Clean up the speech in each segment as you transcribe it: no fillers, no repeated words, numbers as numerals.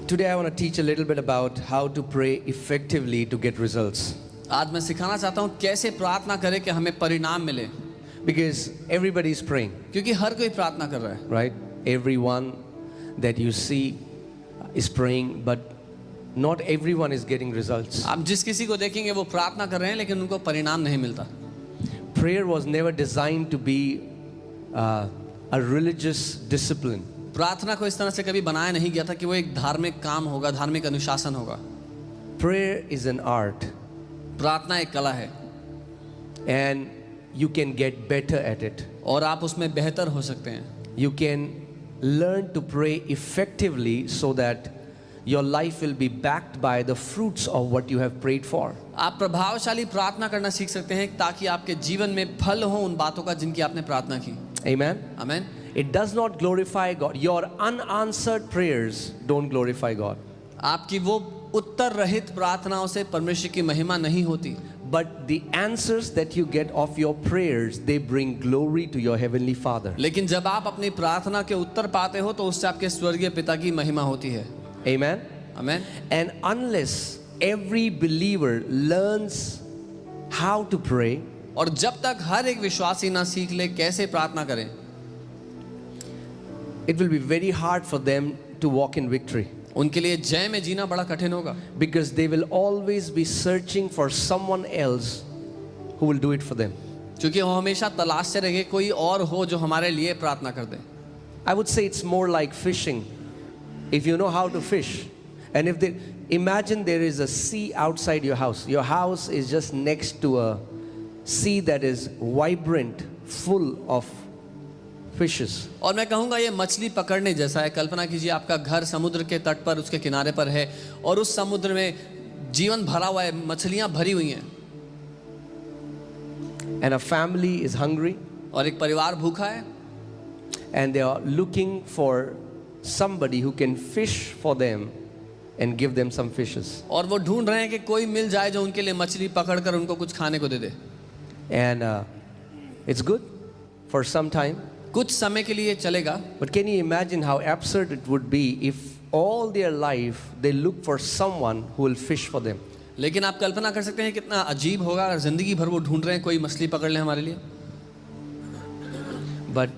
Today I want to teach a little bit about how to pray effectively to get results. आज मैं सिखाना चाहता हूँ कैसे प्रार्थना करें कि हमें परिणाम मिले, Because everybody is praying, क्योंकि हर कोई प्रार्थना कर रहा है. right? Everyone that you see is praying, but not everyone is getting results. आप जिस किसी को देखेंगे वो प्रार्थना कर रहे हैं लेकिन उनको परिणाम नहीं मिलता. Prayer was never designed to be a religious discipline. प्रार्थना को इस तरह से कभी बनाया नहीं गया था कि वो एक धार्मिक काम होगा, धार्मिक अनुशासन होगा. Prayer is an art, प्रार्थना एक कला है and you can get better at it. और आप उसमें बेहतर हो सकते हैं. You can learn to pray effectively so that your life will be backed by the fruits of what you have prayed for. आप प्रभावशाली प्रार्थना करना सीख सकते हैं ताकि आपके जीवन में फल हो उन बातों का जिनकी आपने प्रार्थना की. Amen? आमीन. It does not glorify God. Your unanswered prayers don't glorify God. आपकी वो उत्तर रहित प्रार्थनाओं से परमेश्वर की महिमा नहीं होती. But the answers that you get of your prayers, they bring glory to your heavenly Father. लेकिन जब आप अपनी प्रार्थना के उत्तर पाते हो तो उससे आपके स्वर्गीय पिता की महिमा होती है. Amen? आमीन. And unless every believer learns how to pray, और जब तक हर एक विश्वासी ना सीख ले कैसे प्रार्थना करें, it will be very hard for them to walk in victory. उनके लिए जय में जीना बड़ा कठिन होगा. Because they will always be searching for someone else who will do it for them. क्योंकि वो हमेशा तलाशते रहेंगे कोई और हो जो हमारे लिए प्रार्थना कर दे. I would say it's more like fishing. If you know how to fish, and if they imagine there is a sea outside your house is just next to a sea that is vibrant, full of fishes. और मैं कहूँगा ये मछली पकड़ने जैसा है. कल्पना कीजिए आपका घर समुद्र के तट पर उसके किनारे पर है और उस समुद्र में जीवन भरा हुआ है, मछलियाँ भरी हुई हैं. And a family is hungry, और एक परिवार भूखा है and they are looking for somebody who can fish for them and give them some fishes. और वो ढूंढ रहे हैं कि कोई मिल जाए जो उनके लिए मछली पकड़ कर उनको कुछ खाने को दे दे. And it's good for some time. कुछ समय के लिए चलेगा. But can you imagine how absurd it would be if all their life they look for someone who will fish for them? लेकिन आप कल्पना कर सकते हैं कितना अजीब होगा अगर जिंदगी भर वो ढूंढ रहे हैं कोई मछली पकड़ ले हमारे लिए. But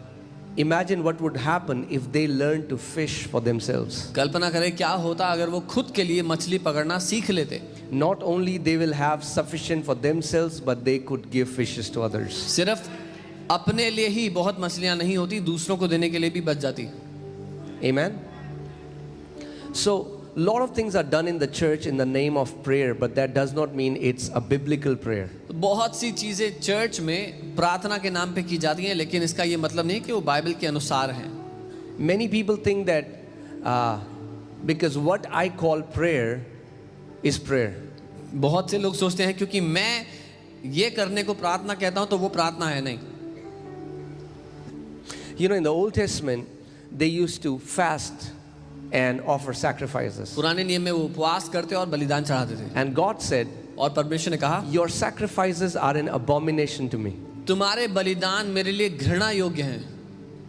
imagine what would happen if they learned to fish for themselves. कल्पना करें क्या होता अगर वो खुद के लिए मछली पकड़ना सीख लेते. Not only they will have sufficient for themselves, but they could give fishes to others. सिर्फ अपने लिए ही बहुत मछलियां नहीं होती, दूसरों को देने के लिए भी बच जाती. Amen? So, a lot of things are done in the church in the name of prayer, but that does not mean it's a biblical prayer. बहुत सी चीजें चर्च में प्रार्थना के नाम पे की जाती हैं लेकिन इसका ये मतलब नहीं कि वो बाइबल के अनुसार हैं. Many people think that because what I call prayer is prayer. बहुत से लोग सोचते हैं क्योंकि मैं ये करने को प्रार्थना कहता हूँ तो वो प्रार्थना है. नहीं. You know, in the Old Testament, they used to fast and offer sacrifices. पुराने नियम में वो उपवास करते और बलिदान चढ़ाते थे. And God said, और परमेश्वर ने कहा your sacrifices are an abomination to me. तुम्हारे बलिदान मेरे लिए घृणा योग्य हैं.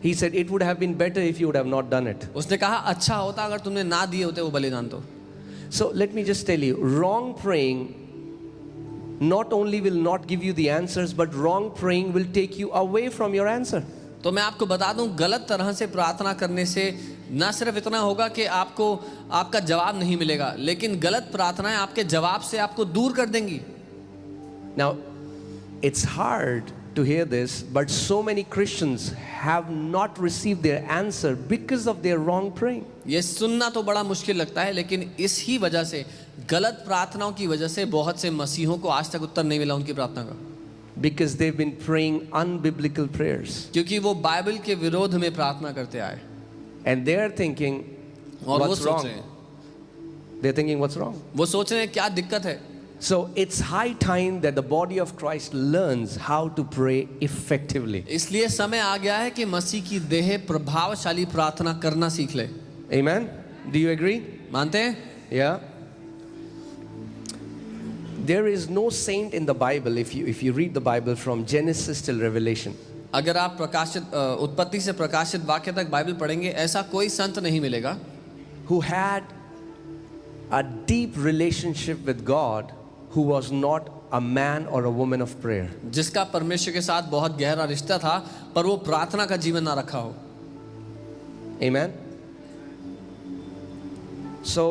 He said, it would have been better if you would have not done it. उसने कहा अच्छा होता अगर तुमने ना दिए होते वो बलिदान. तो So let me just tell you, wrong praying not only will not give you the answers, but wrong praying will take you away from your answer. तो मैं आपको बता दूं गलत तरह से प्रार्थना करने से ना सिर्फ इतना होगा कि आपको आपका जवाब नहीं मिलेगा, लेकिन गलत प्रार्थनाएं आपके जवाब से आपको दूर कर देंगी. Now, it's hard to hear this, but so many Christians have not received their answer because of their wrong praying. ये सुनना तो बड़ा मुश्किल लगता है लेकिन इस ही वजह से गलत प्रार्थनाओं की वजह से बहुत से मसीहों को आज तक उत्तर नहीं मिला उनकी प्रार्थना का. Because they've been praying unbiblical prayers. क्योंकि वो बाइबल के विरोध में प्रार्थना करते आए. And they're thinking, और वो what's सोच wrong? रहे हैं, They're thinking, what's wrong? वो सोच रहे हैं क्या दिक्कत है. So it's high time that the body of Christ learns how to pray effectively. इसलिए समय आ गया है कि मसीह की देह प्रभावशाली प्रार्थना करना सीख ले. Amen? Do you agree? मानते हैं? Yeah. There is no saint in the Bible, if you read the Bible from Genesis till Revelation. अगर आप प्रकाशित उत्पत्ति से प्रकाशित वाक्य तक बाइबल पढ़ेंगे ऐसा कोई संत नहीं मिलेगा who had a deep relationship with God who was not a man or a woman of prayer. जिसका परमेश्वर के साथ बहुत गहरा रिश्ता था पर वो प्रार्थना का जीवन ना रखा हो. Amen. So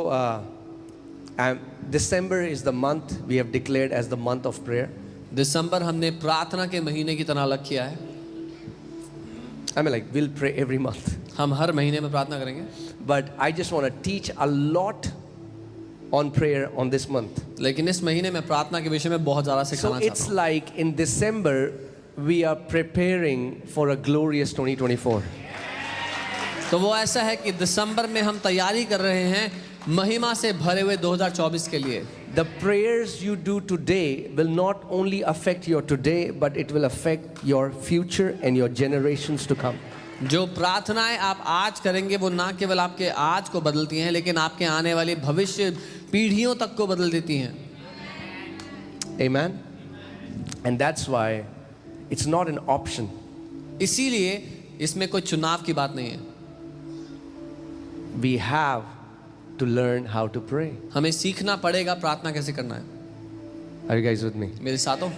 December is the month we have declared as the month of prayer. दिसंबर हमने प्रार्थना के महीने की तरह अलग किया है. I mean, like, we'll pray every month. हम हर महीने में प्रार्थना करेंगे. But I just want to teach a lot on prayer on this month. लेकिन इस महीने में प्रार्थना के विषय में बहुत ज़्यादा So सिखाना it's चाहता हूँ. like in December we are preparing for a glorious 2024. तो वो ऐसा है कि दिसंबर में हम तैयारी कर रहे हैं महिमा से भरे हुए 2024 के लिए. The prayers you do today will not only affect your today, but it will affect your future and your generations to come. जो प्रार्थनाएं आप आज करेंगे वो ना केवल आपके आज को बदलती हैं लेकिन आपके आने वाली भविष्य पीढ़ियों तक को बदल देती हैं. Amen. And that's why it's not an option. इसीलिए इसमें कोई चुनाव की बात नहीं है. We have to learn how to pray. हमें सीखना पड़ेगा प्रार्थना कैसे करना है. Are you guys with me? मेरे साथ हो.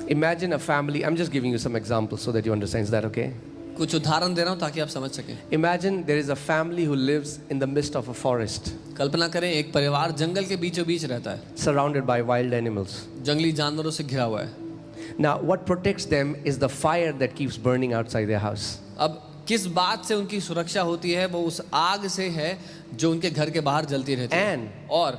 Imagine a family. I'm just giving you some examples so that you understand. Is that okay? कुछ उदाहरण दे रहा हूँ ताकि आप समझ सकें. Imagine there is a family who lives in the midst of a forest, कल्पना करें एक परिवार जंगल के बीचों बीच रहता है. surrounded by wild animals. जंगली जानवरों से घिरा हुआ है. Now, what protects them is the fire that keeps burning outside their house. अब किस बात से उनकी सुरक्षा होती है वो उस आग से है जो उनके घर के बाहर जलती रहती है. And और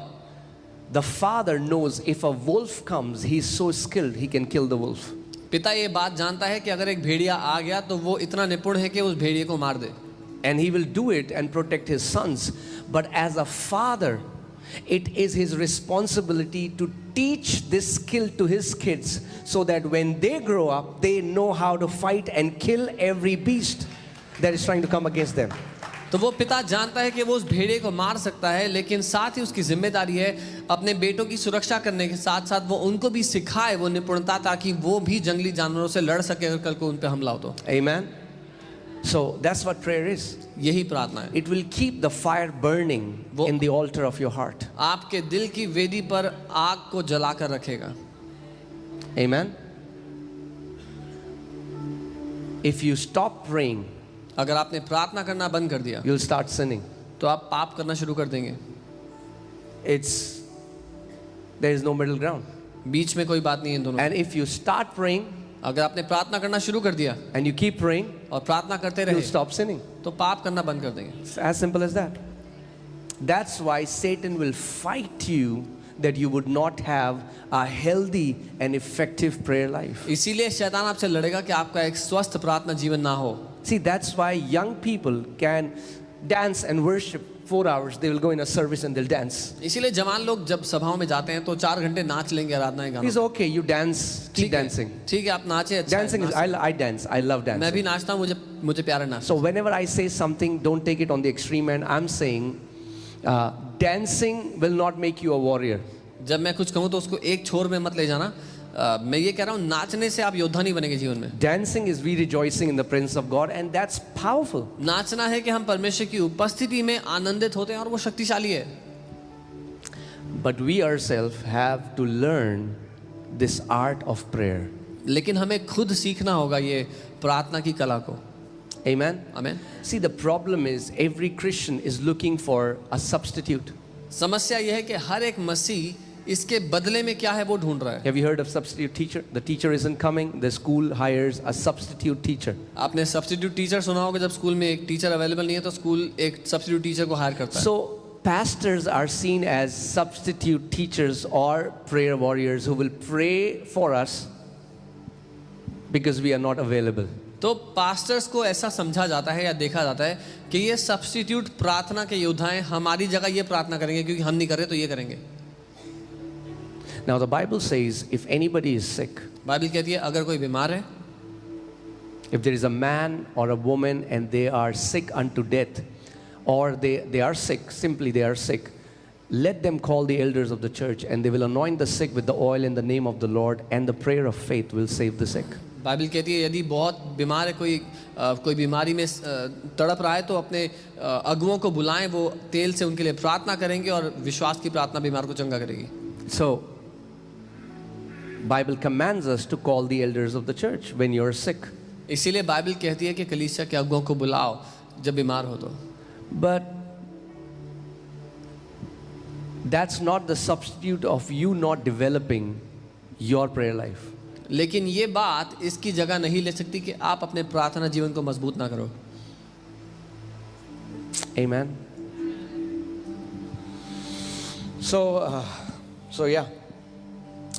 the father knows if a wolf comes, he's so skilled he can kill the wolf. पिता ये बात जानता है कि अगर एक भेड़िया आ गया तो वो इतना निपुण है कि उस भेड़िए को मार दे. And he will do it and protect his sons. But as a father, it is his responsibility to teach this skill to his kids so that when they grow up, they know how to fight and kill every beast that is trying to come against them. तो वो पिता जानता है कि वो उस भेड़िए को मार सकता है लेकिन साथ ही उसकी जिम्मेदारी है अपने बेटों की सुरक्षा करने के साथ साथ वो उनको भी सिखाए वो निपुणता ताकि वो भी जंगली जानवरों से लड़ सके अगर कल को उन पे हमला हो तो. Amen. So that's what prayer is. यही प्रार्थना है. It will keep the fire burning in the altar of your heart. आपके दिल की वेदी पर आग को जलाकर रखेगा. Amen. If you stop praying, अगर आपने प्रार्थना करना बंद कर दिया you'll start sinning. तो आप पाप करना शुरू कर देंगे. There is no middle ground. बीच में कोई बात नहीं है इन दोनों. And if you start praying अगर आपने प्रार्थना करना शुरू कर दिया and you keep praying, और प्रार्थना करते you'll रहे stop sinning. तो पाप करना बंद कर देंगे. It's as simple as that. That's why Satan will fight you that you would not have a healthy and effective prayer life. इसीलिए शैतान आपसे लड़ेगा कि आपका एक स्वस्थ प्रार्थना जीवन ना हो. See, that's why young people can dance and worship 4 hours. They will go in a service and they'll dance. इसीलिए जवान लोग जब सभाओं में जाते हैं तो 4 घंटे नाच लेंगे आराधनाएं गाना. It's okay, you dance, keep dancing. ठीक है आप नाचे. अच्छा Dancing is, I dance, I love मैं भी dancing. नाचता हूँ मुझे प्यारा नाच. So whenever I say something, don't take it on the extreme end. I'm saying dancing will not make you a warrior. जब मैं कुछ कहूँ तो उसको एक छोर में मत ले जाना. मैं ये कह रहा हूँ नाचने से आप योद्धा नहीं बनेंगे जीवन में. Dancing is we rejoicing in the presence of God, and that's powerful. नाचना है कि हम परमेश्वर की उपस्थिति में आनंदित होते हैं और वो शक्तिशाली है. But we ourselves have to learn this art of prayer. लेकिन हमें खुद सीखना होगा ये प्रार्थना की कला को. Amen. आमीन. See, the problem is every Christian is looking for a substitute. समस्या ये है कि हर एक मसीह इसके बदले में क्या है वो ढूंढ रहा है. Have you heard of substitute teacher? The teacher isn't coming, the school hires a substitute teacher. आपने सब्स्टिट्यूट टीचर सुना होगा. जब स्कूल में एक टीचर अवेलेबल नहीं है तो स्कूल एक सब्स्टिट्यूट टीचर को हायर करता है. So pastors are seen as substitute teachers or prayer warriors who will pray for us because we are not available. तो पास्टर्स को ऐसा समझा जाता है या देखा जाता है कि ये सब्स्टिट्यूट प्रार्थना के योद्धा हैं. हमारी जगह ये प्रार्थना करेंगे क्योंकि हम नहीं कर रहे तो ये करेंगे. Now the Bible says if anybody is sick, Bible कहती है अगर कोई बीमार है, if there is a man or a woman and they are sick unto death, or they are sick, simply they are sick, let them call the elders of the church and they will anoint the sick with the oil in the name of the Lord, and the prayer of faith will save the sick. Bible कहती है यदि बहुत बीमार है कोई बीमारी में तड़प रहा है तो अपने अगुओं को बुलाएं, वो तेल से उनके लिए प्रार्थना करेंगे और विश्वास की प्रार्थना बीमार को चंगा करेगी। So, Bible commands us to call the elders of the church when you're sick. इसीलिए बाइबल कहती है कि कलीसिया के अगुओं को बुलाओ जब बीमार हो तो। But that's not the substitute of you not developing your prayer life. लेकिन ये बात इसकी जगह नहीं ले सकती कि आप अपने प्रार्थना जीवन को मजबूत ना करो। Amen. So yeah,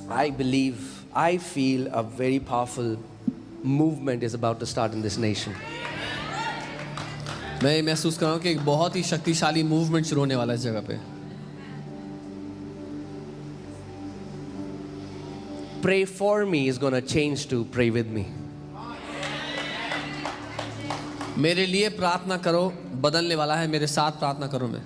I feel a very powerful movement is about to start in this nation. मैं महसूस कर रहा हूँ कि एक बहुत ही शक्तिशाली मूवमेंट शुरू होने वाला है इस जगह पे। Pray for me is going to change to pray with me. मेरे लिए प्रार्थना करो बदलने वाला है, मेरे साथ प्रार्थना करो में।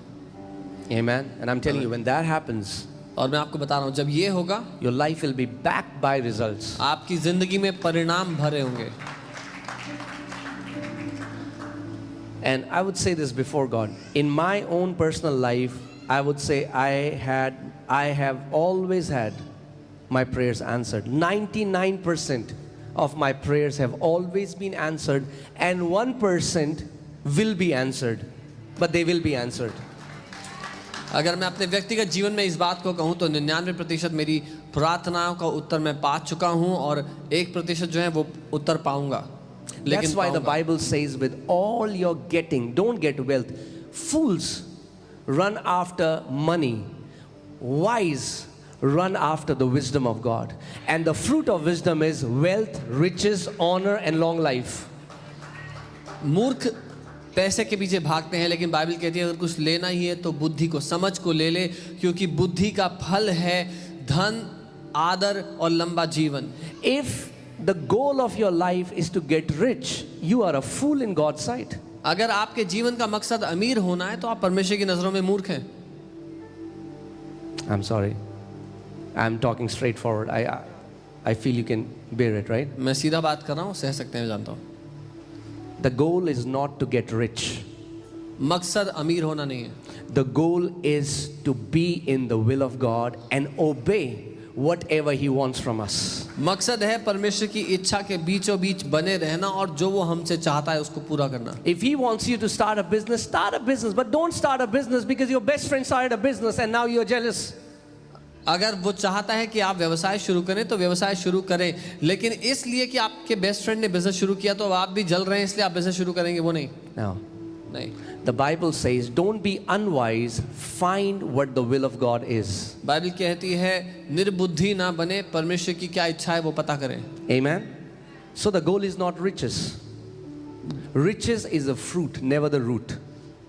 Amen. And I'm telling you, when that happens, और मैं आपको बता रहा हूँ जब ये होगा your life will be backed by results. आपकी जिंदगी में परिणाम भरे होंगे। And I would say this before God. In my own personal life, I would say I have always had my prayers answered. 99% of my prayers have always been answered, and 1% will be answered, but they will be answered. अगर मैं अपने व्यक्तिगत जीवन में इस बात को कहूँ तो 99% मेरी प्रार्थनाओं का उत्तर मैं पा चुका हूँ और 1% जो है वो उत्तर पाऊंगा। That's why the Bible says, with all your getting, don't get wealth. Fools run after money. Wise run after the wisdom of God. And the fruit of wisdom is wealth, riches, honor, and long life. मूर्ख पैसे के पीछे भागते हैं, लेकिन Bible कहती है अगर कुछ लेना ही है तो बुद्धि को, समझ को ले ले, क्योंकि बुद्धि का फल है धन, आदर और लंबा जीवन। If the goal of your life is to get rich, you are a fool in God's sight. अगर आपके जीवन का मकसद अमीर होना है तो आप परमेश्वर की नजरों में मूर्ख हैं। I'm sorry. I'm talking straightforward. I feel you can bear it, right? मैं सीधा बात कर रहा हूँ, सह सकते हैं, जानता हूँ। The goal is not to get rich. मकसद अमीर होना नहीं है। The goal is to be in the will of God and obey whatever He wants from us. मकसद है परमेश्वर की इच्छा के बीचों बीच बने रहना और जो वो हमसे चाहता है उसको पूरा करना। If He wants you to start a business, but don't start a business because your best friend started a business and now you're jealous. अगर वो चाहता है कि आप व्यवसाय शुरू करें तो व्यवसाय शुरू करें, लेकिन इसलिए कि आपके बेस्ट फ्रेंड ने बिजनेस शुरू किया तो आप भी जल रहे हैं इसलिए आप बिजनेस शुरू करेंगे, वो नहीं। No. नहीं। The Bible says, don't be unwise, find what the will of God is. Bible कहती है निर्बुद्धि ना बने, परमेश्वर की क्या इच्छा है वो पता करें। Amen. So the goal is not riches. Riches is a fruit, never the root.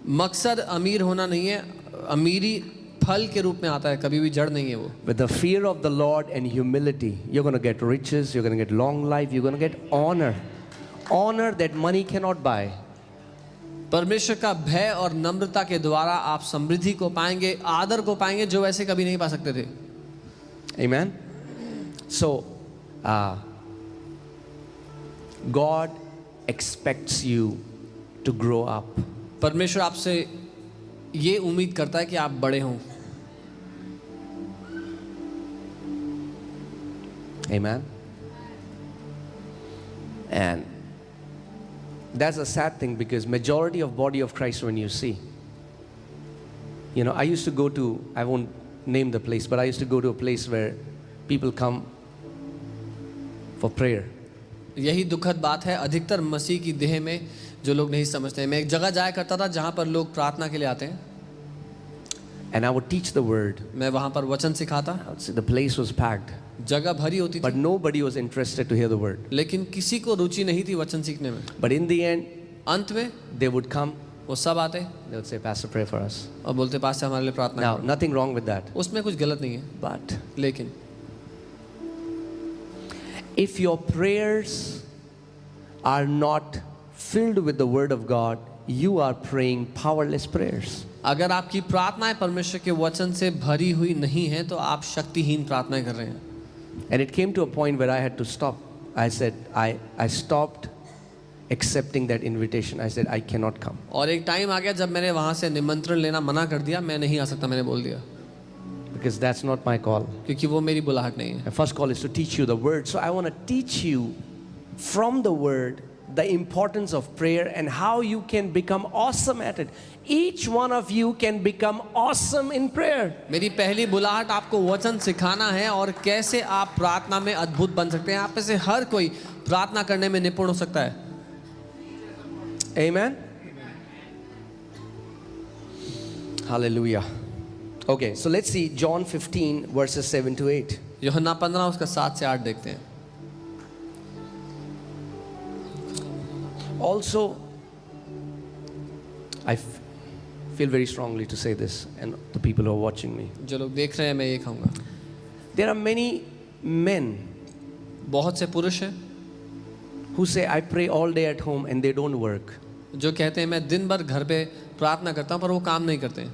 मकसद अमीर होना नहीं है, अमीरी फल के रूप में आता है, कभी भी जड़ नहीं है वो। With the fear of the Lord and humility, you're going to get riches, you're going to get long life, you're going to get honor. Honor that money cannot buy. परमेश्वर का भय और नम्रता के द्वारा आप समृद्धि को पाएंगे, आदर को पाएंगे जो वैसे कभी नहीं पा सकते थे। Amen. So, God expects you to grow up. परमेश्वर आपसे ये उम्मीद करता है कि आप बड़े हों। Amen. And that's a sad thing because majority of body of Christ, when you see, you know, I used to go to, I won't name the place, but I used to go to a place where people come for prayer. यही दुखद बात है, अधिकतर मसीह की देह में जो लोग नहीं समझते हैं। मैं एक जगह जाया करता था जहाँ पर लोग प्रार्थना के लिए आते हैं। And I would teach the word. मैं वहाँ पर वचन सिखाता। I would say the place was packed, जगह भरी होती but थी, nobody was interested to hear the word. लेकिन किसी को रुचि नहीं थी वचन सीखने में। But in the end, अंत में they would come, वो सब आते they would say, Pastor, pray for us. और बोलते पास से हमारे लिए प्रार्थना Now, करो। nothing wrong with that. उसमें कुछ गलत नहीं है, But लेकिन if your prayers are not filled with the word of God, you are praying powerless prayers. अगर आपकी प्रार्थनाएं परमेश्वर के वचन से भरी हुई नहीं है तो आप शक्तिहीन प्रार्थनाएं कर रहे हैं। And it came to a point where I had to stop. I said, I stopped accepting that invitation. I said, I cannot come. और एक टाइम आ गया जब मैंने वहाँ से निमंत्रण लेना मना कर दिया, मैं नहीं आ सकता, मैंने बोल दिया, Because that's not my call. क्योंकि वो मेरी बुलाहट नहीं है. My first call is to teach you the word. So I want to teach you from the word the importance of prayer and how you can become awesome at it. Each one of you can become awesome in prayer. मेरी पहली बुलाहट आपको वचन सिखाना है और कैसे आप प्रार्थना में अद्भुत बन सकते हैं. आप में से हर कोई प्रार्थना करने में निपुण हो सकता है. Amen? Hallelujah. Okay, so let's see John 15 verses 7 to 8. यूहन्ना 15 उसका 7 से 8 देखते हैं. Also, I feel very strongly to say this, and the people who are watching me. जो लोग देख रहे हैं मैं ये कहूँगा, There are many men बहुत से पुरुष हैं who say, I pray all day at home and they don't work. जो कहते हैं मैं दिन भर घर पे प्रार्थना करता हूँ पर वो काम नहीं करते हैं.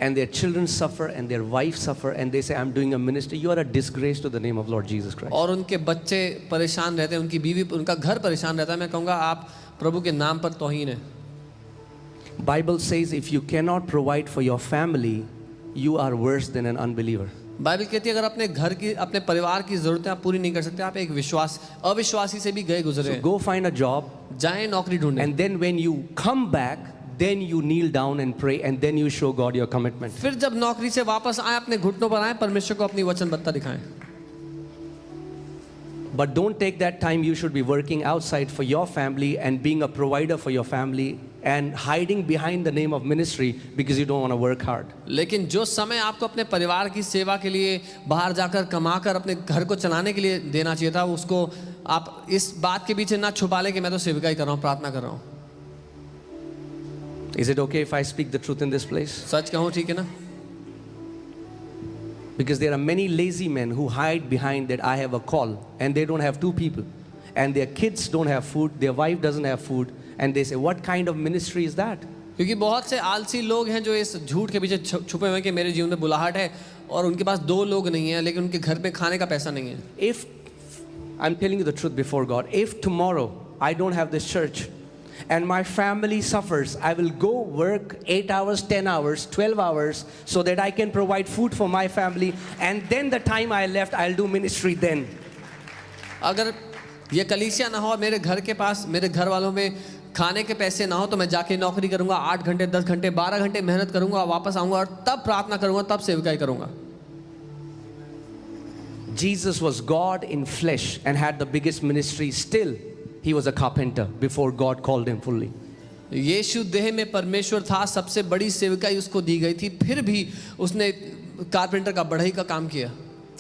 And their children suffer and their wives suffer and they say, I'm doing a ministry. You are a disgrace to the name of Lord Jesus Christ. और उनके बच्चे परेशान रहते हैं, उनकी बीवी, उनका घर परेशान रहता है. मैं कहूँगा आप प्रभु के नाम पर तौहीन है. Bible says if you cannot provide for your family, you are worse than an unbeliever. Bible कहती है अगर अपने घर की, अपने परिवार की ज़रूरतें आप पूरी नहीं कर सकते, आप एक अविश्वासी से भी गए गुजरे So हैं. go find a job जाएं नौकरी ढूंढें. and then when you come back, then you kneel down and pray and then you show God your commitment. फिर जब नौकरी से वापस आए अपने घुटनों पर आए, परमेश्वर को अपनी वचनबद्धता दिखाएं. But don't take that time. You should be working outside for your family and being a provider for your family and hiding behind the name of ministry because you don't want to work hard. लेकिन जो समय आपको अपने परिवार की सेवा के लिए बाहर जाकर कमाकर अपने घर को चलाने के लिए देना चाहिए था, उसको आप इस बात के पीछे ना छुपा लें कि मैं तो सेविका ही कर रहा हूँ, प्रार्थना कर रहा हूँ. Is it okay if I speak the truth in this place? सच कहूँ ठीक है ना? Because there are many lazy men who hide behind that I have a call and they don't have two people and their kids don't have food, their wife doesn't have food and they say what kind of ministry is that? क्योंकि बहुत से आलसी लोग हैं जो इस झूठ के पीछे छुपे हुए हैं कि मेरे जीवन में बुलाहट है और उनके पास 2 लोग नहीं हैं लेकिन उनके घर में खाने का पैसा नहीं है. If I'm telling you the truth before God, if tomorrow I don't have this church and my family suffers, I will go work 8 hours, 10 hours, 12 hours so that I can provide food for my family and then the time I left I'll do ministry then. अगर ये कलीसिया ना हो और मेरे घर के पास मेरे घर वालों में खाने के पैसे ना हो तो मैं जाके नौकरी करूंगा, 8 घंटे 10 घंटे 12 घंटे मेहनत करूंगा, वापस आऊंगा और तब प्रार्थना करूंगा, तब सेवकाई करूंगा. Jesus was God in flesh and had the biggest ministry. Still he was a carpenter before God called him fully. यीशु देह में परमेश्वर था, सबसे बड़ी सेवकाई उसको दी गई थी, फिर भी उसने कारपेंटर का बढ़ई का काम किया.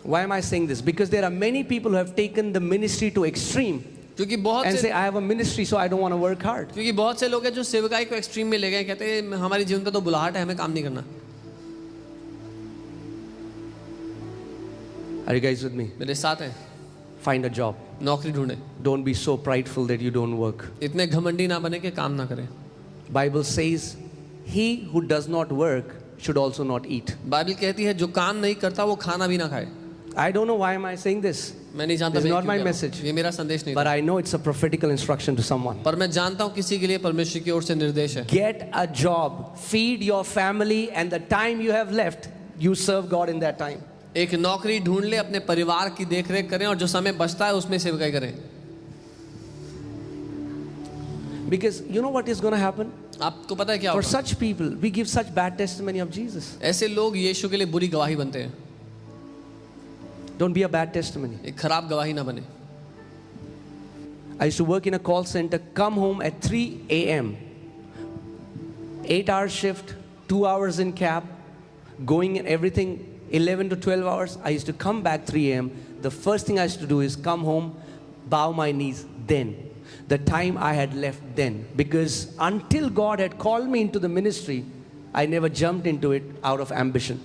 Why am I saying this? Because there are many people who have taken the ministry to extreme क्योंकि बहुत and से say I have a ministry so I don't want to work hard. क्योंकि बहुत से लोग हैं जो सेवकाई को एक्सट्रीम में ले गए, कहते हैं हमारे जीवन पे तो बुलाहट है, हमें काम नहीं करना. Are you guys with me? मेरे साथ हैं. Find a job. नौकरी ढूंढे. Don't be so prideful that you don't work. इतने घमंडी ना बने कि काम ना करें. Bible says he who does not work should also not eat. Bible कहती है जो काम नहीं करता वो खाना भी ना खाए. I don't know why am I saying this, मैं नहीं जानता This is मैं not क्यों my कह रहा हूं. message. ये मेरा संदेश नहीं but था. I know it's a prophetical instruction to someone. पर मैं जानता हूँ किसी के लिए परमेश्वर की ओर से निर्देश है. Get a job, feed your family, and the time you have left, you serve God in that time. एक नौकरी ढूंढ ले, अपने परिवार की देखरेख करें और जो समय बचता है उसमें सेवकाई करें. Because you know what is going to happen? आपको पता है क्या For होगा? such people, we give such bad testimony of Jesus. ऐसे लोग यीशु के लिए बुरी गवाही बनते हैं. Don't be a bad testimony. एक खराब गवाही ना बने. I used to work in a call center, come home at 3 a.m. 8-hour shift, 2 hours in cab, going in everything 11 to 12 hours. I used to come back 3 a.m. The first thing I used to do is come home, bow my knees then. The time I had left then. Because until God had called me into the ministry, I never jumped into it out of ambition.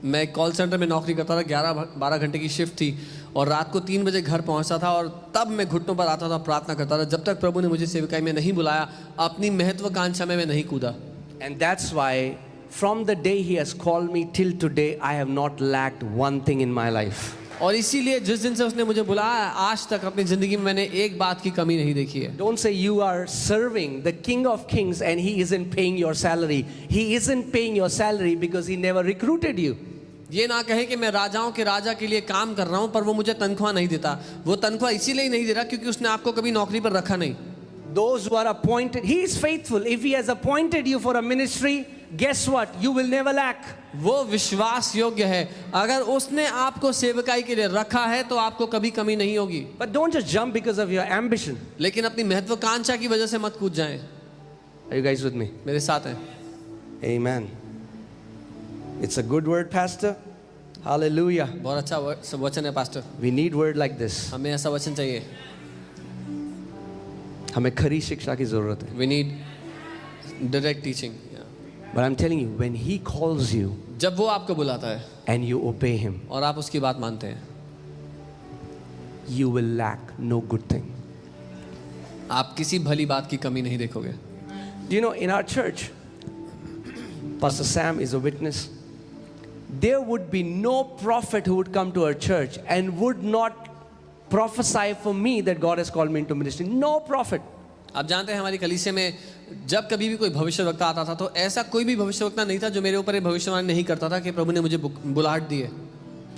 मैं call centre में नौकरी करता था, 11-12 घंटे की shift थी और रात को 3 बजे घर पहुंचता था और तब मैं घुटनों पर आता था, प्रार्थना करता था. जब तक प्रभु ने मुझे सेवकाई में नहीं बुलाया, अपनी महत्वाकांक्षा में मैं नहीं कूदा. And that's why from the day He has called me till today, I have not lacked one thing in my life. और इसीलिए जिस दिन से उसने मुझे बुलाया आज तक अपनी जिंदगी में मैंने एक बात की कमी नहीं देखी है. Don't say you are serving the King of Kings and he isn't paying your salary. He isn't paying your salary because he never recruited you. ये ना कहे कि मैं राजाओं के राजा के लिए काम कर रहा हूं पर वो मुझे तनख्वाह नहीं देता. वो तनख्वाह इसीलिए नहीं दे रहा क्योंकि उसने आपको कभी नौकरी पर रखा नहीं. Those who are appointed, he is faithful. If he has appointed you for a ministry, guess what? You will never lack. वो विश्वास योग्य है. अगर उसने आपको सेवकाई के लिए रखा है तो आपको कभी कमी नहीं होगी. But don't just jump because of your ambition. लेकिन अपनी महत्वाकांक्षा की वजह से मत कूद जाएं. Are you guys with me? मेरे साथ हैं. Amen. It's a good word, Pastor. Hallelujah. बहुत अच्छा वचन है pastor. We need word like this. हमें ऐसा वचन चाहिए. हमें खरी शिक्षा की जरूरत है. We need direct teaching. But I'm telling you, when he calls you जब वो आपको बुलाता है and you obey him, और आप उसकी बात मानते हैं, you will lack no good thing. आप किसी भली बात की कमी नहीं देखोगे. Do you know, in our church, Pastor Sam is a witness. There would be no prophet who would come to our church and would not prophesy for me that God has called me into ministry. No prophet. आप जानते हैं हमारी कलीसिया में जब कभी भी कोई भविष्यवक्ता आता था तो ऐसा कोई भी भविष्यवक्ता नहीं था जो मेरे ऊपर ये भविष्यवाणी नहीं करता था कि प्रभु ने मुझे बुलाहट दी है.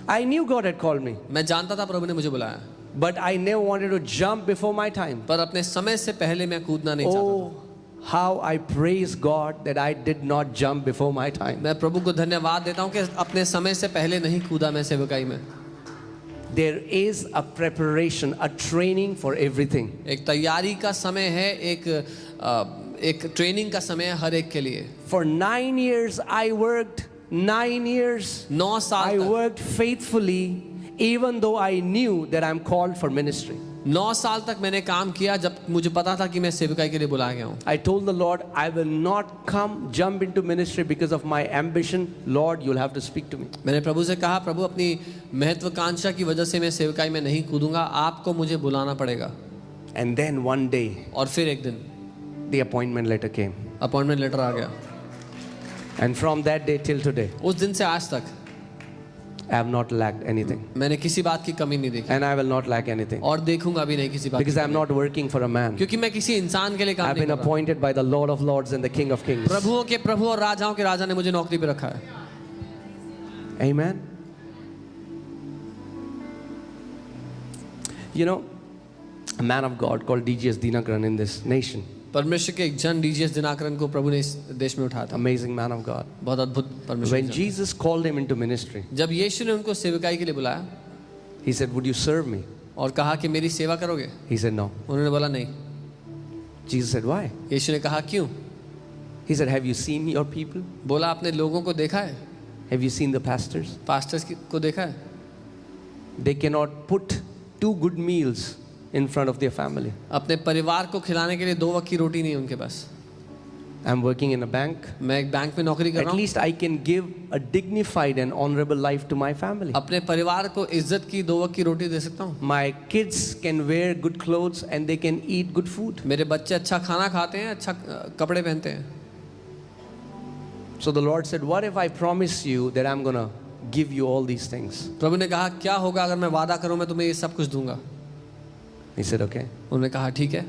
I knew God had called me, मैं जानता था प्रभु ने मुझे बुलाया, but I never wanted to jump before my time. पर अपने समय से पहले मैं कूदना नहीं चाहता था. Oh, how I praise God that I did not jump before my time. मैं प्रभु को धन्यवाद देता हूँ कि अपने समय से पहले नहीं कूदा मैं सेवकाई में. There is a preparation, a training for everything. एक तैयारी का समय है, एक ट्रेनिंग का समय है हर एक के लिए. For 9 years I worked. 9 years 9 I साल तक worked faithfully, even though I knew that I'm called for ministry. 9 साल तक मैंने काम किया जब मुझे पता था कि मैं सेवकाई के लिए बुलाया गया हूँ. I told the Lord, I will not jump into ministry because of my ambition. Lord, you'll have to speak to me. मैंने प्रभु से कहा, प्रभु अपनी महत्वाकांक्षा की वजह से मैं सेवकाई में नहीं कूदूंगा, आपको मुझे बुलाना पड़ेगा. And then one day, और फिर एक दिन the appointment letter came. Appointment letter आ गया. And from that day till today, उस दिन से आज तक I have not lacked anything. मैंने किसी बात की कमी नहीं देखी And I will not lack anything. और देखूंगा भी नहीं किसी बात Because की I am कमी. not working for a man. क्योंकि मैं किसी इंसान के लिए काम I've नहीं been कर रहा. appointed by the Lord of Lords and the King of Kings. प्रभुओं के प्रभु और राजाओं के राजा ने मुझे नौकरी पे रखा है. Amen. You know, a man of God called D.G.S. Dinakaran in this nation. परमेश्वर के एक जन डीजीएस दिनाकरन को प्रभु ने इस देश में उठाया था. Amazing man of God. बहुत अद्भुत परमेश्वर When के जन. Jesus called him into ministry, जब यीशु ने उनको सेवकाई के लिए बुलाया he said, would you serve me? और कहा कि मेरी सेवा करोगे, He said, no. उन्होंने बोला नहीं. Jesus said, why? यीशु ने कहा क्यों. He said, have you seen your people? बोला आपने लोगों को देखा है, Have you seen the pastors? Pastors को देखा है. They cannot put 2 good meals in front of their family. अपने परिवार को खिलाने के लिए 2 वक्त की रोटी नहीं है उनके पास. I'm working in a bank. मैं एक बैंक में नौकरी कर At रहा हूँ. least I can give a dignified and honorable life to my family. अपने परिवार को इज्जत की 2 वक्त की रोटी दे सकता हूँ. My kids can wear good clothes and they can eat good food. मेरे बच्चे अच्छा खाना खाते हैं, अच्छा कपड़े पहनते हैं. So the Lord said, what if I promise you that I'm going to give you all these things? प्रभु ने कहा क्या होगा अगर मैं वादा करूँ मैं तुम्हें ये सब कुछ दूंगा. He said, okay. उन्होंने कहा ठीक है.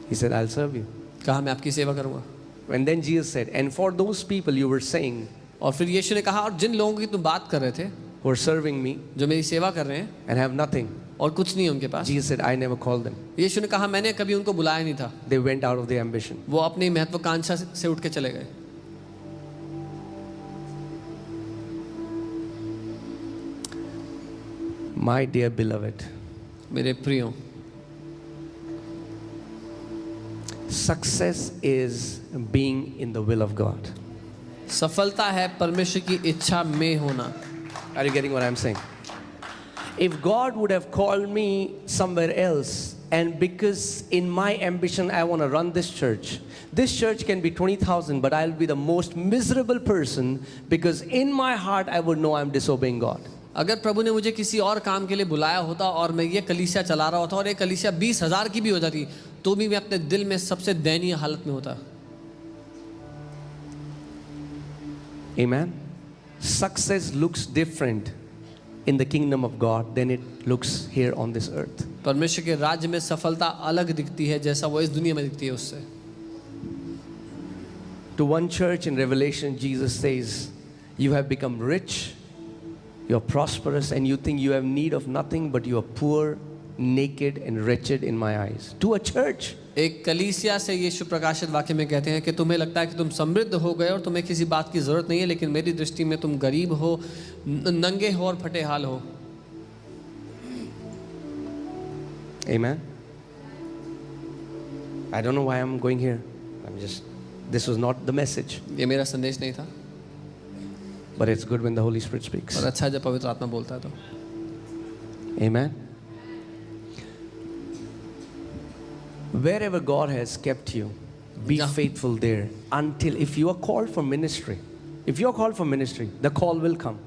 He said, I'll serve you. कहा मैं आपकी सेवा करूँगा. And then Jesus said, and for those people you were saying और फिर यीशु ने कहा और जिन लोगों की तुम बात कर रहे थे who are serving me जो मेरी सेवा कर रहे हैं and have nothing, और कुछ नहीं है उनके पास, Jesus said, I never called them. यीशु ने कहा मैंने कभी उनको बुलाया नहीं था. They went out of their ambition. वो अपनी महत्वाकांक्षा से उठ के चले गए. My dear beloved, मेरे प्रियो, success is being in the will of God. सफलता है परमेश्वर की इच्छा में होना. Are you getting what I'm saying? If God would have called me somewhere else, and because in my ambition I want to run this church can be 20,000, but I'll be the most miserable person because in my heart I would know I'm disobeying God. अगर प्रभु ने मुझे किसी और काम के लिए बुलाया होता और मैं ये कलीसिया चला रहा होता और ये कलीसिया 20,000 की भी हो जाती तो भी मैं अपने दिल में सबसे दयनीय हालत में होता. Amen. Success looks different in the kingdom of God than it looks here on this earth. परमेश्वर के राज्य में सफलता अलग दिखती है जैसा वो इस दुनिया में दिखती है उससे. To one church in Revelation, Jesus says, you have become rich, you are prosperous, and you think you have need of nothing, but you are poor, naked, and wretched in my eyes. To a church. एक कलीसिया से यीशु प्रकाशित वाक्य में कहते हैं कि तुम्हें लगता है कि तुम समृद्ध हो गए और तुम्हें किसी बात की जरूरत नहीं है, लेकिन मेरी दृष्टि में तुम गरीब हो, नंगे हो और फटे हाल हो. Amen. I don't know why I'm going here. This was not the message. ये मेरा संदेश नहीं था. But it's good when the Holy Spirit speaks. और अच्छा है जब पवित्र आत्मा बोलता है तो. Amen. Wherever God has kept you, be faithful there until, if you are called for ministry, the call will come.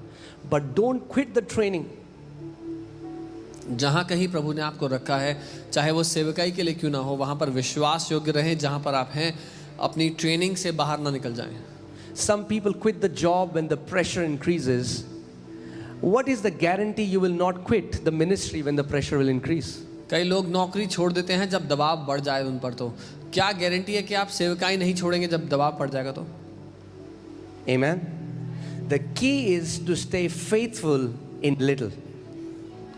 But don't quit the training. जहाँ कहीं प्रभु ने आपको रखा है, चाहे वो सेवकाई के लिए क्यों ना हो, वहाँ पर विश्वास योग्य रहें जहाँ पर आप हैं, अपनी ट्रेनिंग से बाहर ना निकल जाएं. Some people quit the job when the pressure increases. What is the guarantee you will not quit the ministry when the pressure will increase? कई लोग नौकरी छोड़ देते हैं जब दबाव बढ़ जाए उन पर. तो क्या गारंटी है कि आप सेवकाई नहीं छोड़ेंगे जब दबाव बढ़ जाएगा तो? Amen. The key is to stay faithful in little.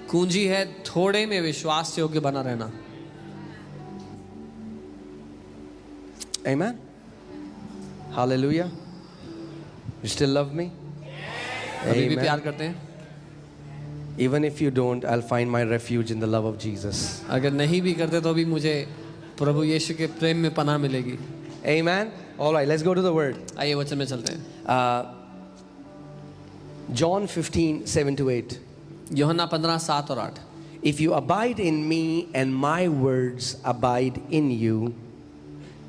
कुंजी है थोड़े में विश्वास योग्य बना रहना. Amen. Hallelujah. You still love me? अभी भी प्यार करते हैं? Even if you don't, I'll find my refuge in the love of Jesus. अगर नहीं भी करते तो भी मुझे प्रभु यीशु के प्रेम में पनाह मिलेगी. Amen. All right, let's go to the word. आइए वचन में चलते हैं. John 15:7-8. यूहन्ना 15:7 और 8. If you abide in me and my words abide in you.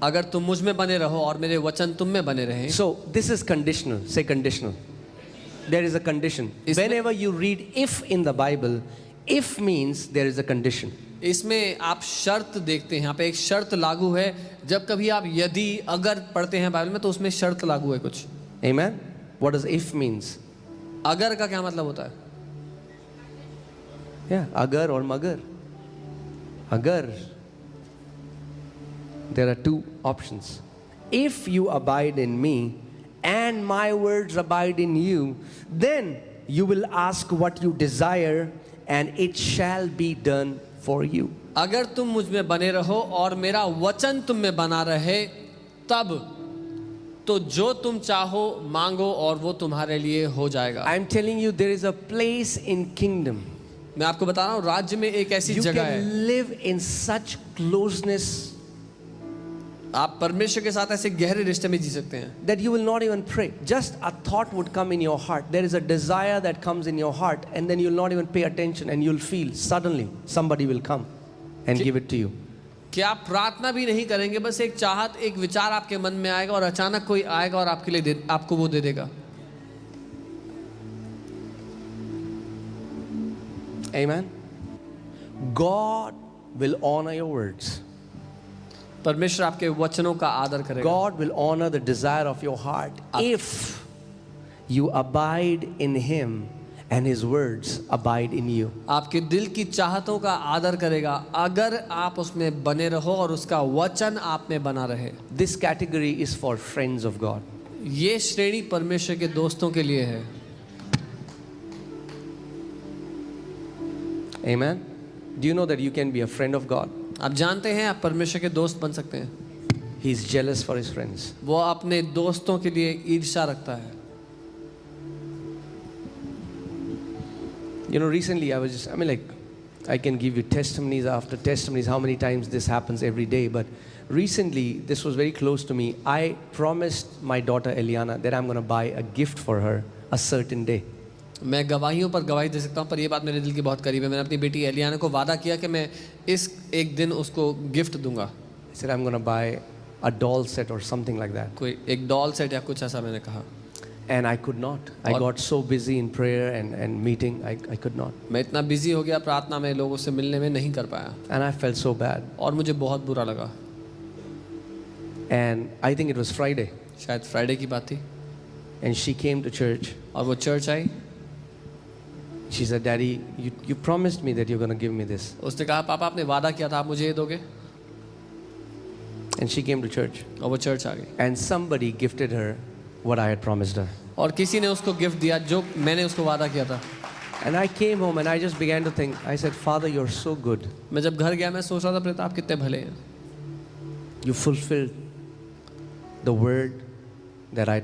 अगर तुम मुझ में बने रहो और मेरे वचन तुम में बने रहें. So this is conditional. Say conditional. There is a condition. Whenever you read if in the Bible, if means there is a condition. इसमें आप शर्त देखते हैं. यहाँ पे एक शर्त लागू है. जब कभी आप यदि अगर पढ़ते हैं बाइबल में तो उसमें शर्त लागू है कुछ. Amen. What does if means? अगर का क्या मतलब होता है? Yeah, agar or magar. Agar. There are two options. If you abide in me and my words abide in you, then you will ask what you desire and it shall be done for you. अगर तुम मुझ में बने रहो और मेरा वचन तुम में बना रहे, तब तो जो तुम चाहो मांगो और वो तुम्हारे लिए हो जाएगा. I am telling you, there is a place in kingdom. मैं आपको बता रहा हूँ राज्य में एक ऐसी You जगह है. can live in such closeness आप परमेश्वर के साथ ऐसे गहरे रिश्ते में जी सकते हैं that you will not even pray. Just a thought would come in your heart. There is a desire that comes in your heart, and then you'll not even pay attention, and you'll feel suddenly somebody will come and give it to you. कि आप प्रार्थना भी नहीं करेंगे, बस एक चाहत, एक विचार आपके मन में आएगा और अचानक कोई आएगा और आपके लिए आपको वो दे देगा. Amen. God will honor your words. परमेश्वर आपके वचनों का आदर करेगा. God will honor the desire of your heart if you abide in Him and His words abide in you. आपके दिल की चाहतों का आदर करेगा अगर आप उसमें बने रहो और उसका वचन आप में बना रहे. This category is for friends of God. ये श्रेणी परमेश्वर के दोस्तों के लिए है. Amen. Do you know that you can be a friend of God? आप जानते हैं आप परमेश्वर के दोस्त बन सकते हैं. He is jealous for his friends. वो अपने दोस्तों के लिए ईर्ष्या रखता है. You know, recently I can give you testimonies after testimonies how many times this happens every day, but recently this was very close to me. I promised my daughter Eliana that I'm going to buy a gift for her a certain day. मैं गवाहियों पर गवाही दे सकता हूँ, पर ये बात मेरे दिल के बहुत करीब है. मैंने अपनी बेटी एलियाना को वादा किया कि मैं इस एक दिन उसको गिफ्ट दूंगा. I said I'm going to buy a doll set or something like that. कोई एक डॉल सेट या कुछ ऐसा मैंने कहा. And I could not. I got so busy in prayer and meeting, I could not. मैं इतना बिजी हो गया प्रार्थना में, लोगों से मिलने में, नहीं कर पाया. And I felt so bad. और मुझे बहुत बुरा लगा. And I think it was Friday. शायद फ्राइडे की बात थी. And she came to church. और वो church I. She said, Daddy, you promised me that you're going to give me this. उसने कहा पापा आपने वादा किया था आप मुझे ये दोगे, And she came to church. और वो चर्च आ गई And somebody gifted her what I had promised her. और किसी ने उसको गिफ्ट दिया जो मैंने उसको वादा किया था। And I came home and I just began to think. I said, Father, you're so good. मैं जब घर गया मैं सोच रहा था पिता आप कितने भले हैं, You fulfilled the word that I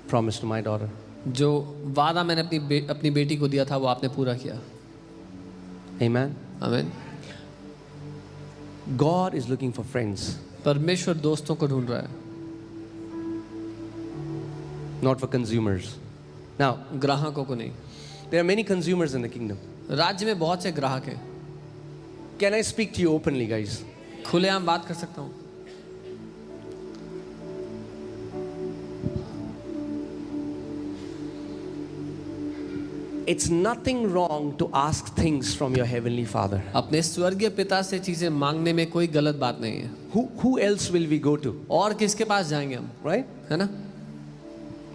promised to my daughter. जो वादा मैंने अपनी बेटी को दिया था वो आपने पूरा किया। Amen. आमीन। God is looking for friends, परमेश्वर दोस्तों को ढूंढ रहा है, not for consumers. Now, ग्राहकों को नहीं। there are many consumers in the kingdom. राज्य में बहुत से ग्राहक हैं। Can I speak to you openly, guys? खुलेआम बात कर सकता हूँ। It's nothing wrong to ask things from your heavenly Father. अपने स्वर्गीय पिता से चीजें मांगने में कोई गलत बात नहीं है। Who else will we go to? और किसके पास जाएंगे हम, Right? है ना?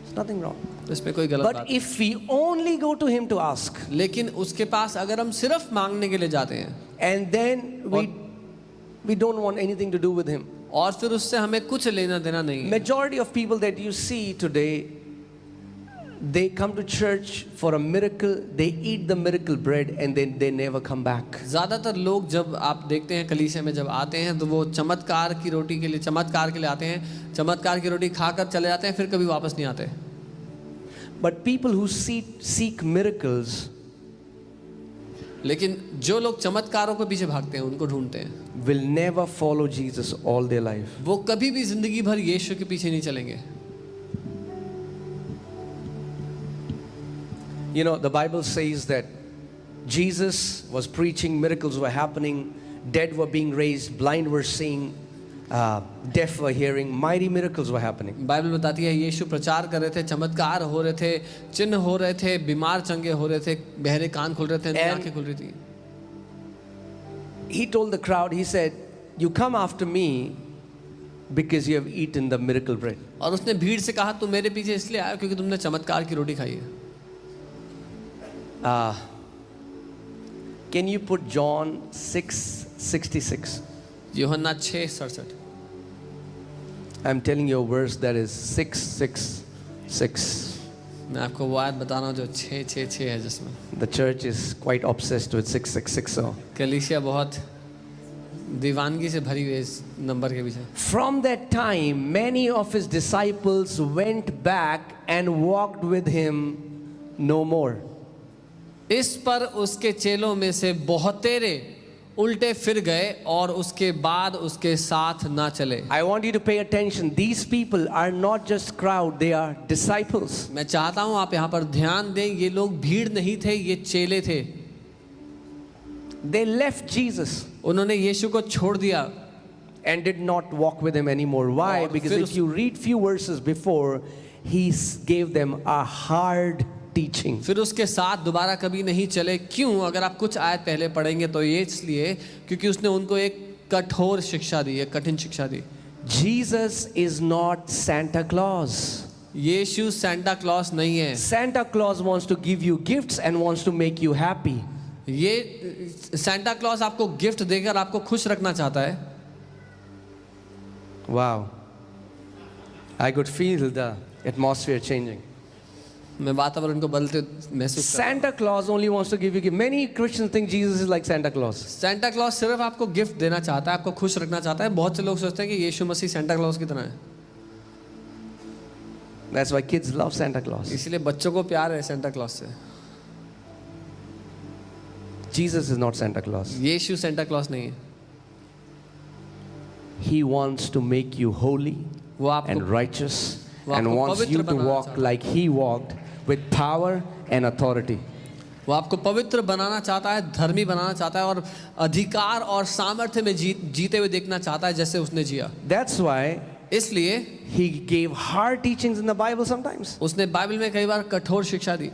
It's nothing wrong. इसमें कोई गलत But बात if we only go to Him to ask, नहीं। लेकिन उसके पास अगर हम सिर्फ मांगने के लिए जाते हैं and then we don't want anything to do with Him. और फिर उससे हमें कुछ लेना देना नहीं है। Majority of people that you see today, they come to church for a miracle, they eat the miracle bread, and then they never come back. ज़्यादातर लोग जब आप देखते हैं कलीसिया में जब आते हैं तो वो चमत्कार की रोटी के लिए चमत्कार के लिए आते हैं, चमत्कार की रोटी खाकर चले जाते हैं, फिर कभी वापस नहीं आते। But people who seek miracles, लेकिन जो लोग चमत्कारों के पीछे भागते हैं उनको ढूंढते हैं, will never follow Jesus all their life. वो कभी भी जिंदगी भर यीशु के पीछे नहीं चलेंगे। You know, the Bible says that Jesus was preaching, miracles were happening, dead were being raised, blind were seeing, deaf were hearing, mighty miracles were happening. Bible बताती है यीशु प्रचार कर रहे थे, चमत्कार हो रहे थे, चिन्ह हो रहे थे, बीमार चंगे हो रहे थे, बहरे कान खुल रहे थे, आंखें खुल रही थी। He told the crowd, he said, you come after me because you have eaten the miracle bread. और उसने भीड़ से कहा तुम मेरे पीछे इसलिए आए क्योंकि तुमने चमत्कार की रोटी खाई है। Can you put John 6:66? यूहन्ना 6:67। I'm telling you a verse that is 666. मैं आपको वो आयत बता रहा हूँ जो 666 है, जिसमें The church is quite obsessed with 666. So. कलीसिया बहुत दीवानगी से भरी हुई है इस नंबर के पीछे। From that time, many of his disciples went back and walked with him no more. इस पर उसके चेलों में से बहुतेरे उल्टे फिर गए और उसके बाद उसके साथ ना चले। I want you to pay attention. These people are not just crowd, they are disciples. मैं चाहता हूं आप यहाँ पर ध्यान दें, ये लोग भीड़ नहीं थे, ये चेले थे। They left Jesus उन्होंने यीशु को छोड़ दिया and did not walk with him anymore. Why? और Because फिर if you read few verses before, he gave them a hard teaching. फिर उसके साथ दोबारा कभी नहीं चले। क्यों? अगर आप कुछ आयत पहले पढ़ेंगे तो ये इसलिए क्योंकि उसने उनको एक कठोर शिक्षा दी, एक कठिन शिक्षा दी। Jesus is not Santa Claus. यीशु सांता क्लॉस नहीं है। Santa Claus wants to give you gifts and wants to make you happy. ये सांता क्लॉस आपको गिफ्ट देकर आपको खुश रखना चाहता है। Wow. I could feel the atmosphere changing. मैं वातावरण को बदलते महसूस कर। Santa Claus only wants to give you gifts. Many Christians think Jesus is like Santa Claus. Santa Claus सिर्फ आपको गिफ्ट देना चाहता है, आपको खुश रखना चाहता है। बहुत से लोग सोचते हैं कि यीशु मसीह सांता क्लॉस की तरह है। That's why kids love Santa Claus. इसलिए बच्चों को प्यार है सांता क्लॉस से। Jesus is not Santa Claus. यीशु सांता क्लॉस नहीं है। He wants to make you holy वो आपको and righteous वो and आपको wants पवित्र you to बनाना walk चाहता है। like he walked with power and authority. वो आपको पवित्र बनाना चाहता है, धर्मी बनाना चाहता है और अधिकार और सामर्थ्य में जीते हुए देखना चाहता है जैसे उसने जिया। That's why इसलिए he gave hard teachings in the Bible sometimes. उसने बाइबल में कई बार कठोर शिक्षा दी।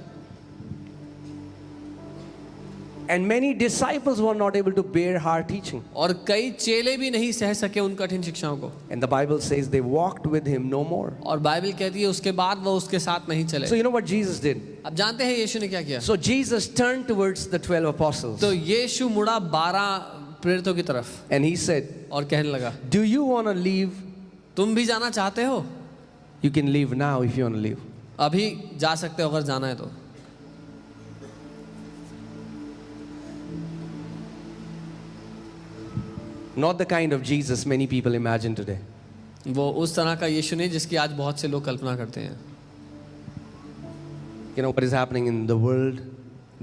And many disciples were not able to bear hard teaching. और कई चेले भी नहीं सह सके उन कठिन शिक्षाओं को। And the Bible says they walked with him no more. और बाइबल कहती है उसके बाद वो उसके साथ नहीं चले। So you know what Jesus did? अब जानते हैं यीशु ने क्या किया? So Jesus turned towards the 12 apostles. तो यीशु मुड़ा 12 प्रेरितों की तरफ And he said, और कहने लगा, do you want to leave? तुम भी जाना चाहते हो? You can leave now if you want to leave. अभी जा सकते हो अगर जाना है तो। Not the kind of Jesus many people imagine today. वो उस तरह का यीशु नहीं जिसकी आज बहुत से लोग कल्पना करते हैं। You know what is happening in the world?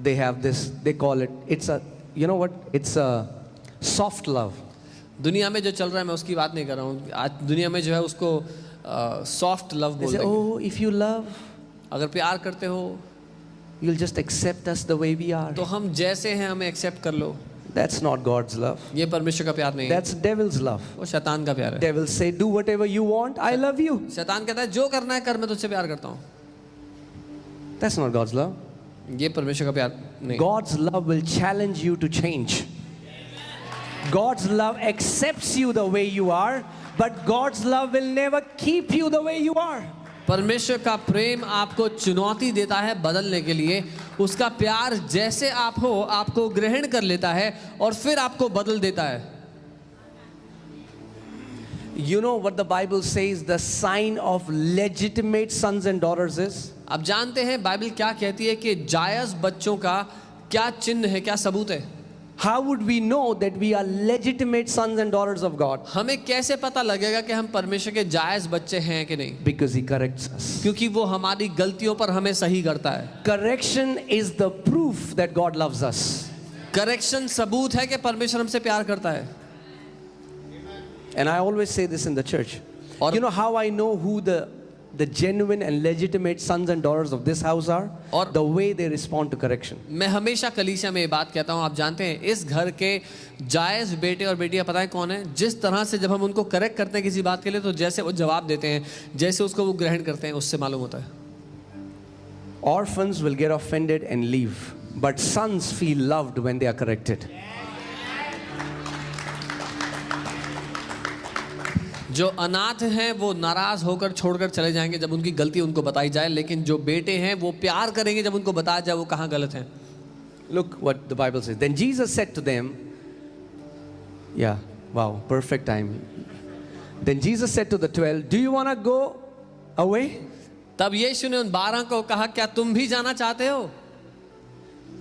They have this, they call it, it's a, you know what? It's a soft love. दुनिया में जो चल रहा है मैं उसकी बात नहीं कर रहा हूँ। आज दुनिया में जो है उसको सॉफ्ट लव They बोल say, देंगे। oh, if you love, अगर प्यार करते हो you'll just accept us the way we are. तो हम जैसे हैं हमें एक्सेप्ट कर लो। That's not God's love. ये परमेश्वर का प्यार नहीं है, That's devil's love. वो शैतान का प्यार है। Devil say, do whatever you want, I love you. शैतान कहता है जो करना है कर, मैं तुझसे प्यार करता हूँ। That's not God's love. ये परमेश्वर का प्यार नहीं। God's love will challenge you to change. God's love accepts you the way you are, but God's love will never keep you the way you are. परमेश्वर का प्रेम आपको चुनौती देता है बदलने के लिए। उसका प्यार जैसे आप हो आपको ग्रहण कर लेता है और फिर आपको बदल देता है। You know what the Bible says the sign of legitimate sons and daughters is? आप जानते हैं बाइबल क्या कहती है कि जायज बच्चों का क्या चिन्ह है, क्या सबूत है? How would we know that we are legitimate sons and daughters of God? हमें कैसे पता लगेगा कि हम परमेश्वर के जायज बच्चे हैं कि नहीं? Because He corrects us. क्योंकि वो हमारी गलतियों पर हमें सही करता है। Correction is the proof that God loves us. Correction सबूत है कि परमेश्वर हमसे प्यार करता है। And I always say this in the church. और- You know how I know who the genuine and legitimate sons and daughters of this house are? और- The way they respond to correction. मैं हमेशा कलीसिया में ये बात कहता हूँ, आप जानते हैं इस घर के जायज बेटे और बेटियां पता है कौन है? जिस तरह से जब हम उनको करेक्ट करते हैं किसी बात के लिए तो जैसे वो जवाब देते हैं, जैसे उसको वो ग्रहण करते हैं, उससे मालूम होता है। Orphans will get offended and leave, but sons feel loved when they are corrected. जो अनाथ हैं वो नाराज होकर छोड़कर चले जाएंगे जब उनकी गलती उनको बताई जाए, लेकिन जो बेटे हैं वो प्यार करेंगे जब उनको बताया जाए वो कहाँ गलत हैं। Look what the Bible says. Then Jesus said to them, yeah, wow, perfect time. Then Jesus said to the 12, do you want to go away? तब यीशु ने उन 12 को कहा, क्या तुम भी जाना चाहते हो?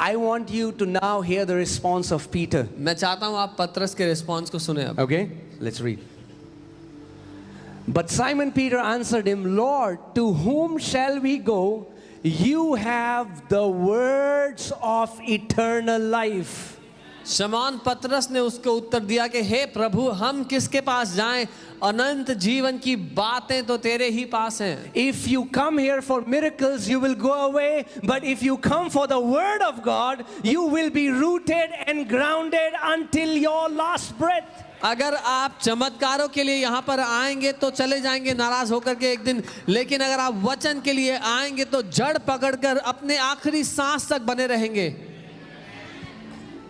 I want you to now hear the response of Peter. मैं चाहता हूँ आप पतरस के रिस्पॉन्स को सुने अब। Okay, let's read. But Simon Peter answered him, Lord, to whom shall we go? You have the words of eternal life. शमौन पतरस ने उसको उत्तर दिया कि हे प्रभु हम किसके पास जाएं? अनंत जीवन की बातें तो तेरे ही पास हैं। If you come here for miracles, you will go away. But if you come for the word of God, you will be rooted and grounded until your last breath. अगर आप चमत्कारों के लिए यहाँ पर आएंगे तो चले जाएंगे नाराज होकर के एक दिन, लेकिन अगर आप वचन के लिए आएंगे तो जड़ पकड़कर अपने आखिरी सांस तक बने रहेंगे।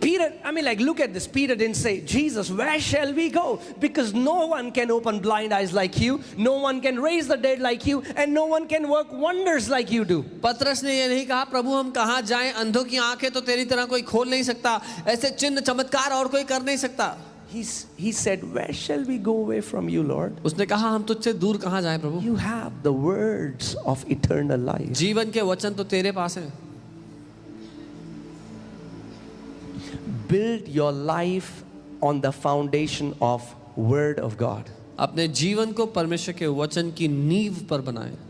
Peter, I mean, like, look at this. Peter didn't say, Jesus, where shall we go? Because no one can open blind eyes like you, no one can raise the dead like you, and no one can work wonders like you do. पतरस ने ये नहीं कहा प्रभु हम कहाँ जाएं, अंधों की आंखें तो तेरी तरह कोई खोल नहीं सकता, ऐसे चिन्ह चमत्कार और कोई कर नहीं सकता। He said, where shall we go away from you, Lord? उसने कहा हम तुझसे दूर कहाँ जाएं प्रभु? You have the words of eternal life. जीवन के वचन तो तेरे पास हैं। Build your life on the foundation of word of God. अपने जीवन को परमेश्वर के वचन की नींव पर बनाएं।